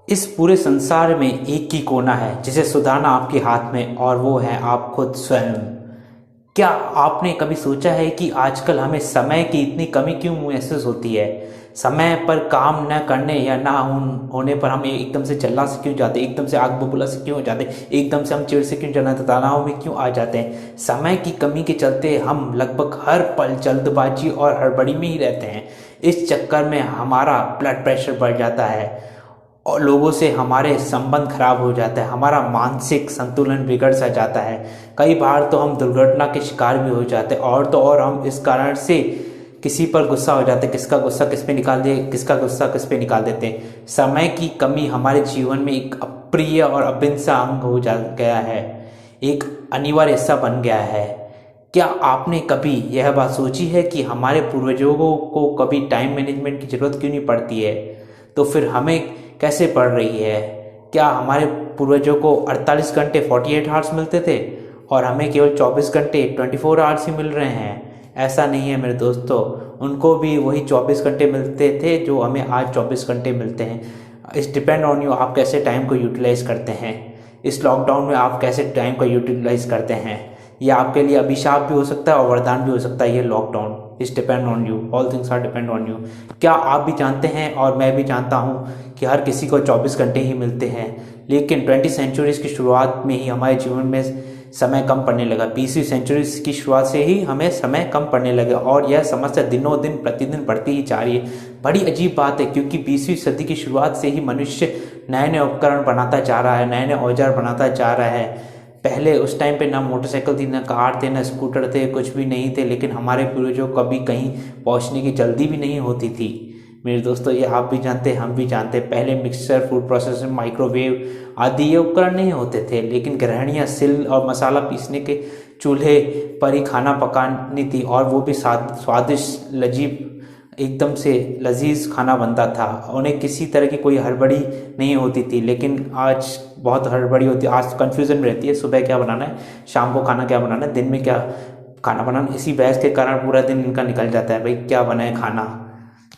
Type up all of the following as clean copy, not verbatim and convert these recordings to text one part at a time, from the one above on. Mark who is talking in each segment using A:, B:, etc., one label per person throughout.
A: इस पूरे संसार में एक ही कोना है जिसे सुधारना आपके हाथ में, और वो है आप खुद स्वयं। क्या आपने कभी सोचा है कि आजकल हमें समय की इतनी कमी क्यों महसूस होती है? समय पर काम न करने या ना होने पर हम एकदम से चिल्ला से क्यों जाते, एकदम से आग बबूला से क्यों हो जाते, एकदम से हम चिड़ से क्यों जाते, तनाव में क्यों आ जाते हैं? समय की कमी के चलते हम लगभग हर पल जल्दबाजी और हड़बड़ी में ही रहते हैं। इस चक्कर में हमारा ब्लड प्रेशर बढ़ जाता है और लोगों से हमारे संबंध खराब हो जाता है, हमारा मानसिक संतुलन बिगड़ सा जाता है। कई बार तो हम दुर्घटना के शिकार भी हो जाते हैं, और तो और हम इस कारण से किसी पर गुस्सा हो जाते हैं, किसका गुस्सा किस पे निकाल दे, किसका गुस्सा किस पे निकाल देते हैं। समय की कमी हमारे जीवन में एक अप्रिय और अभिन्न सा अंग हो जा गया है, एक अनिवार्य हिस्सा बन गया है। क्या आपने कभी यह बात सोची है कि हमारे पूर्वजों को कभी टाइम मैनेजमेंट की जरूरत क्यों नहीं पड़ती है, तो फिर हमें कैसे पड़ रही है? क्या हमारे पूर्वजों को 48 घंटे 48 आवर्स मिलते थे और हमें केवल 24 घंटे 24 आवर्स ही मिल रहे हैं? ऐसा नहीं है मेरे दोस्तों, उनको भी वही 24 घंटे मिलते थे जो हमें आज 24 घंटे मिलते हैं। इट्स डिपेंड ऑन यू, आप कैसे टाइम को यूटिलाइज करते हैं। इस लॉकडाउन में आप कैसे टाइम को यूटिलाइज करते हैं, ये आपके लिए अभिशाप भी हो सकता है और वरदान भी हो सकता है। ये lockdown is depend on you, all things are depend on you. क्या आप भी जानते हैं और मैं भी जानता हूँ कि हर किसी को 24 घंटे ही मिलते हैं, लेकिन 20 सेंचुरीज की शुरुआत में ही हमारे जीवन में समय कम पड़ने लगा। 20वीं सेंचुरी की शुरुआत से ही हमें समय कम पड़ने लगा और यह समस्या दिनों दिन प्रतिदिन बढ़ती ही जा रही है। बड़ी अजीब बात है, क्योंकि 20वीं सदी की शुरुआत से ही मनुष्य नए नए उपकरण बनाता जा रहा है, नए नए औजार बनाता जा रहा है। पहले उस टाइम पे ना मोटरसाइकिल थी, ना कार थे, ना स्कूटर थे, कुछ भी नहीं थे, लेकिन हमारे पूर्वजों को कभी कहीं पहुंचने की जल्दी भी नहीं होती थी। मेरे दोस्तों, ये आप भी जानते हैं, हम भी जानते हैं, पहले मिक्सर, फूड प्रोसेसर, माइक्रोवेव आदि ये उपकरण नहीं होते थे, लेकिन गृहिणियाँ सिल और मसाला पीसने के चूल्हे पर ही खाना पकानी थी, और वो भी स्वादिष्ट लजीब, एकदम से लजीज खाना बनता था। उन्हें किसी तरह की कोई हड़बड़ी नहीं होती थी, लेकिन आज बहुत हड़बड़ी होती है। आज कन्फ्यूज़न रहती है, सुबह क्या बनाना है, शाम को खाना क्या बनाना है, दिन में क्या खाना बनाना। इसी बहस के कारण पूरा दिन इनका निकल जाता है, भाई क्या बनाए खाना।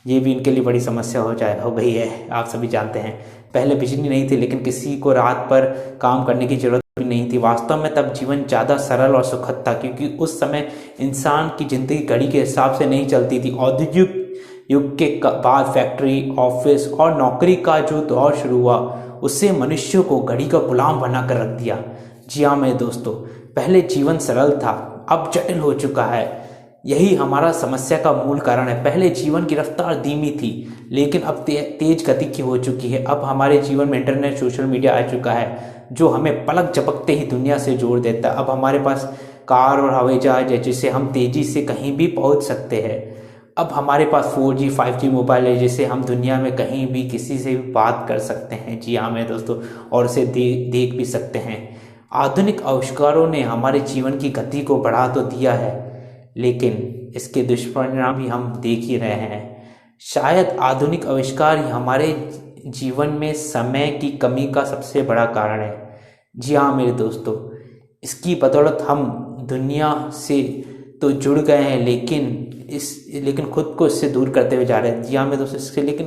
A: ये भी इनके लिए बड़ी समस्या हो गई है। आप सभी जानते हैं, पहले बिजली नहीं थी, लेकिन किसी को रात पर काम करने की जरूरत भी नहीं थी। वास्तव में तब जीवन ज़्यादा सरल और सुखद था, क्योंकि उस समय इंसान की जिंदगी घड़ी के हिसाब से नहीं चलती थी। औद्योगिक युग के बाद फैक्ट्री, ऑफिस और नौकरी का जो दौर शुरू हुआ, उससे मनुष्य को घड़ी का गुलाम बनाकर रख दिया। जी हाँ मेरे दोस्तों, पहले जीवन सरल था, अब जटिल हो चुका है। यही हमारा समस्या का मूल कारण है। पहले जीवन की रफ्तार धीमी थी, लेकिन अब तेज गति की हो चुकी है। अब हमारे जीवन में इंटरनेट, सोशल मीडिया आ चुका है, जो हमें पलक झपकते ही दुनिया से जोड़ देता है। अब हमारे पास कार और हवाई जहाज है, जिससे हम तेजी से कहीं भी पहुंच सकते हैं। अब हमारे पास 4G 5G मोबाइल है, जिससे हम दुनिया में कहीं भी किसी से भी बात कर सकते हैं। जी हाँ मेरे दोस्तों, और उसे देख भी सकते हैं। आधुनिक आविष्कारों ने हमारे जीवन की गति को बढ़ा तो दिया है, लेकिन इसके दुष्परिणाम भी हम देख ही रहे हैं। शायद आधुनिक आविष्कार ही हमारे जीवन में समय की कमी का सबसे बड़ा कारण है। जी हाँ मेरे दोस्तों, इसकी बदौलत हम दुनिया से तो जुड़ गए हैं, लेकिन खुद को इससे दूर करते हुए जा रहे हैं। जी हाँ मेरे दोस्तों,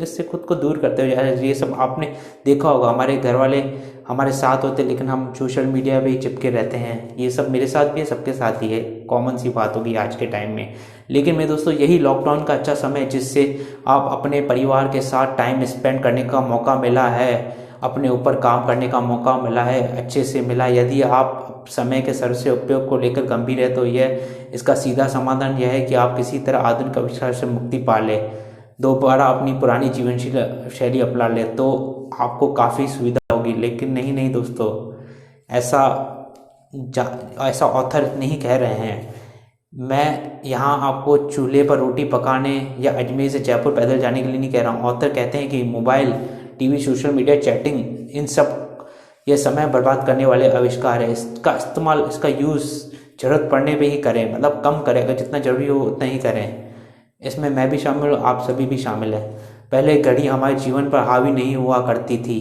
A: इससे खुद को दूर करते हुए जा रहे हैं। ये सब आपने देखा होगा, हमारे घर वाले हमारे साथ होते, लेकिन हम सोशल मीडिया पे ही चिपके रहते हैं। ये सब मेरे साथ भी है, सबके साथ ही है, कॉमन सी बात होगी आज के टाइम में। लेकिन मेरे दोस्तों, यही लॉकडाउन का अच्छा समय है, जिससे आप अपने परिवार के साथ टाइम स्पेंड करने का मौका मिला है, अपने ऊपर काम करने का मौका मिला है, अच्छे से मिला। यदि आप समय के सर से उपयोग को लेकर गंभीर है, तो इसका सीधा समाधान यह है कि आप किसी तरह आधुनिक आविष्कार से मुक्ति पा ले, दोबारा अपनी पुरानी जीवन शैली अपना ले, तो आपको काफ़ी सुविधा होगी। लेकिन नहीं नहीं दोस्तों, ऐसा ऐसा ऑथर नहीं कह रहे हैं। मैं यहाँ आपको चूल्हे पर रोटी पकाने या अजमेर से जयपुर पैदल जाने के लिए नहीं कह रहा हूँ। ऑथर कहते हैं कि mobile, TV, social media, chatting, इन सब ये समय बर्बाद करने वाले आविष्कार है। इसका इस्तेमाल, इसका यूज़ ज़रूरत पड़ने पे ही करें, मतलब कम करें, अगर जितना ज़रूरी हो उतना ही करें। इसमें मैं भी शामिल हूँ, आप सभी भी शामिल हैं। पहले घड़ी हमारे जीवन पर हावी नहीं हुआ करती थी,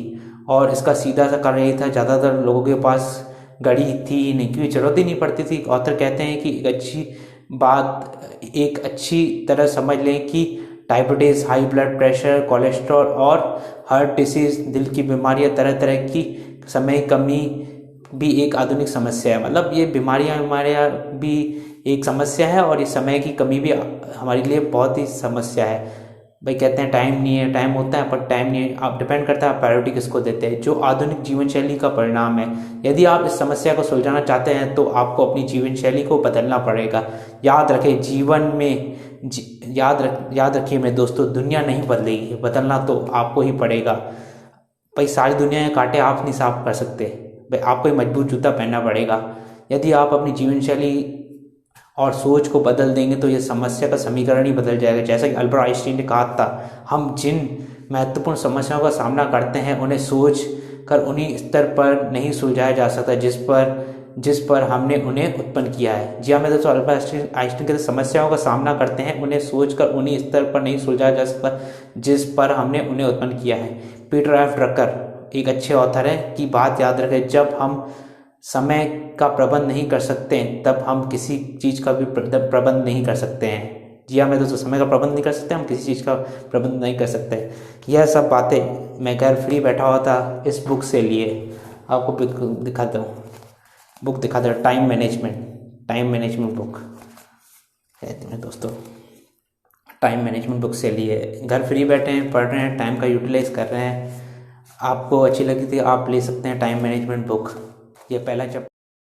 A: और इसका सीधा सा कारण यही था, ज़्यादातर लोगों के पास घड़ी थी ही नहीं, क्योंकि ज़रूरत ही नहीं पड़ती थी। ऑथर कहते हैं कि एक अच्छी तरह समझ लें कि diabetes, high blood pressure, cholesterol और हार्ट डिसीज़, दिल की बीमारियां, तरह तरह की समय कमी भी एक आधुनिक समस्या है। मतलब ये बीमारियां भी एक समस्या है और ये समय की कमी भी हमारे लिए बहुत ही समस्या है। भाई कहते हैं टाइम नहीं है, टाइम होता है पर टाइम नहीं है। आप डिपेंड करता है आप प्रायोरिटी किसको देते हैं, जो आधुनिक जीवन शैली का परिणाम है। यदि आप इस समस्या को सुलझाना चाहते हैं तो आपको अपनी जीवन शैली को बदलना पड़ेगा। याद रखें जीवन में याद रखिए मेरे दोस्तों, दुनिया नहीं बदलेगी, बदलना तो आपको ही पड़ेगा। भाई सारी दुनिया के कांटे आप नहीं साफ कर सकते, भाई आपको ही मजबूत जूता पहनना पड़ेगा। यदि आप अपनी जीवन शैली और सोच को बदल देंगे तो ये समस्या का समीकरण ही बदल जाएगा। जैसा कि अल्बर्ट आइंस्टीन ने कहा था, हम जिन महत्वपूर्ण समस्याओं का सामना करते हैं उन्हें सोच कर उन्हीं स्तर पर नहीं सुलझाया जा सकता जिस पर हमने उन्हें उत्पन्न किया है। जी हाँ मेरे दोस्तों, अल्बर्ट आइंस्टीन के समस्याओं का सामना करते हैं उन्हें सोच कर उन्हीं स्तर पर नहीं सुलझाया जा सकता जिस पर हमने उन्हें उत्पन्न किया है। पीटर एफ ड्रकर एक अच्छे ऑथर है की बात याद रखें, जब हम समय का प्रबंध नहीं कर सकते तब हम किसी चीज़ का भी प्रबंध नहीं कर सकते हैं। जी हाँ मेरे दोस्तों, समय का प्रबंध नहीं कर सकते, हम किसी चीज़ का प्रबंध नहीं कर सकते। यह सब बातें मैं घर फ्री बैठा हुआ था इस बुक से लिए आपको दिखाता हूँ। बुक दिखाता हूँ, टाइम मैनेजमेंट बुक है मेरे दोस्तों। टाइम मैनेजमेंट बुक से लिए, घर फ्री बैठे हैं, पढ़ रहे हैं, टाइम का यूटिलाइज कर रहे हैं। आपको अच्छी लगी थी आप ले सकते हैं टाइम मैनेजमेंट बुक। ये पहला चैप्टर